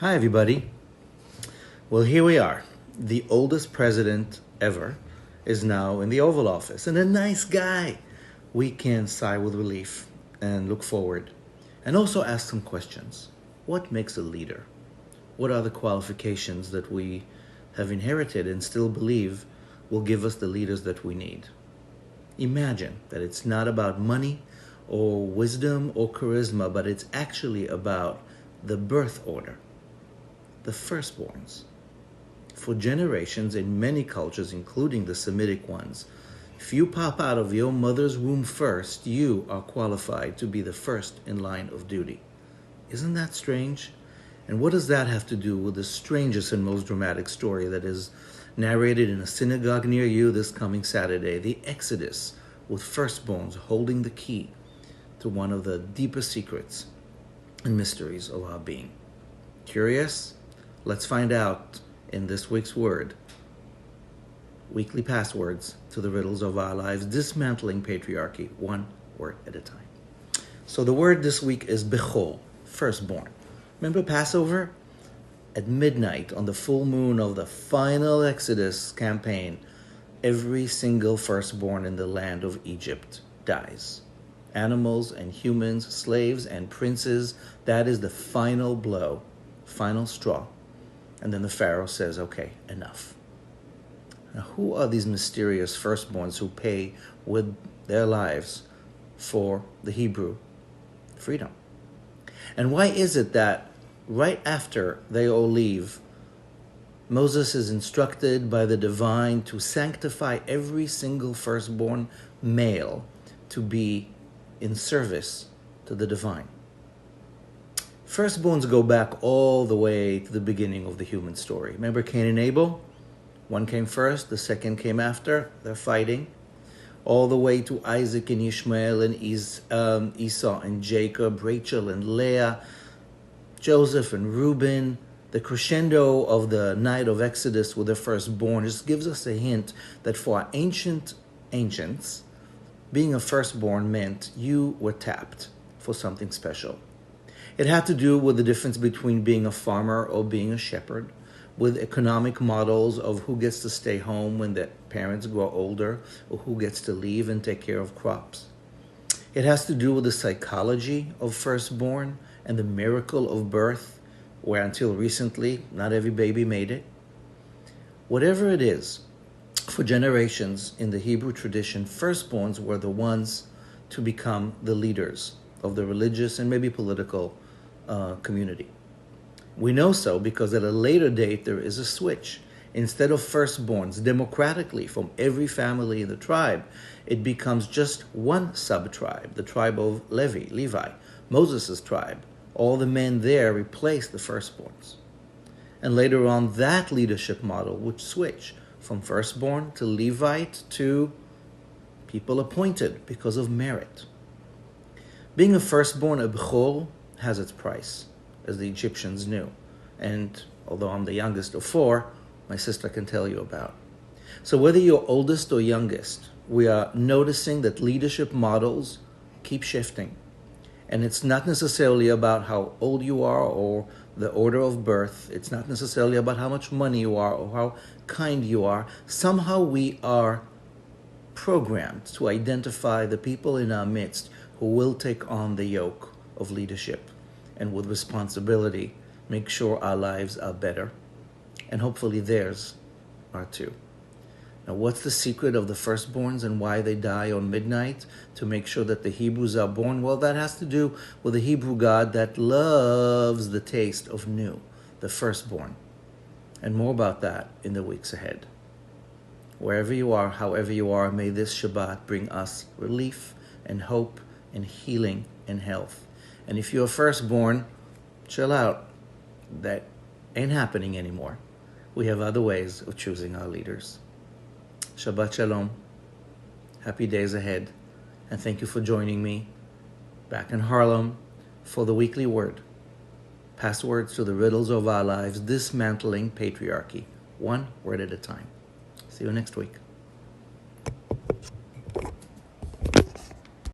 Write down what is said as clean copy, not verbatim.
Hi, everybody. Well, here we are. The oldest president ever is now in the Oval Office, and a nice guy. We can sigh with relief and look forward, and also ask some questions. What makes a leader? What are the qualifications that we have inherited and still believe will give us the leaders that we need? Imagine that it's not about money or wisdom or charisma, but it's actually about the birth order, the firstborns. For generations in many cultures, including the Semitic ones, if you pop out of your mother's womb first, you are qualified to be the first in line of duty. Isn't that strange? And what does that have to do with the strangest and most dramatic story that is narrated in a synagogue near you this coming Saturday, the Exodus, with firstborns holding the key to one of the deepest secrets and mysteries of our being? Curious? Let's find out in this week's word. Weekly passwords to the riddles of our lives, dismantling patriarchy, one word at a time. So the word this week is Bechor, firstborn. Remember Passover? At midnight, on the full moon of the final Exodus campaign, every single firstborn in the land of Egypt dies. Animals and humans, slaves and princes, that is the final blow, final straw. And then the Pharaoh says, okay, enough. Now, who are these mysterious firstborns who pay with their lives for the Hebrew freedom? And why is it that right after they all leave, Moses is instructed by the divine to sanctify every single firstborn male to be in service to the divine? Firstborns go back all the way to the beginning of the human story. Remember Cain and Abel? One came first, the second came after. They're fighting. All the way to Isaac and Ishmael and Esau and Jacob, Rachel and Leah, Joseph and Reuben. The crescendo of the night of Exodus with the firstborn just gives us a hint that for our ancients, being a firstborn meant you were tapped for something special. It had to do with the difference between being a farmer or being a shepherd, with economic models of who gets to stay home when the parents grow older, or who gets to leave and take care of crops. It has to do with the psychology of firstborn and the miracle of birth, where until recently, not every baby made it. Whatever it is, for generations in the Hebrew tradition, firstborns were the ones to become the leaders of the religious and maybe political community. We know so because at a later date there is a switch. Instead of firstborns democratically from every family in the tribe, it becomes just one sub-tribe, the tribe of Levi, Moses' tribe. All the men there replace the firstborns. And later on, that leadership model would switch from firstborn to Levite to people appointed because of merit. Being a firstborn, a Bechor, has its price, as the Egyptians knew. And although I'm the youngest of four, my sister can tell you about. So whether you're oldest or youngest, we are noticing that leadership models keep shifting. And it's not necessarily about how old you are or the order of birth. It's not necessarily about how much money you are or how kind you are. Somehow we are programmed to identify the people in our midst who will take on the yoke of leadership and with responsibility make sure our lives are better, and hopefully theirs are too. Now, what's the secret of the firstborns and why they die on midnight to make sure that the Hebrews are born? Well, that has to do with the Hebrew God that loves the taste of new, the firstborn. And more about that in the weeks ahead. Wherever you are, however you are, may this Shabbat bring us relief and hope and healing and health. And if you're firstborn, chill out. That ain't happening anymore. We have other ways of choosing our leaders. Shabbat Shalom. Happy days ahead. And thank you for joining me back in Harlem for the weekly word. Passwords to the riddles of our lives, dismantling patriarchy, one word at a time. See you next week.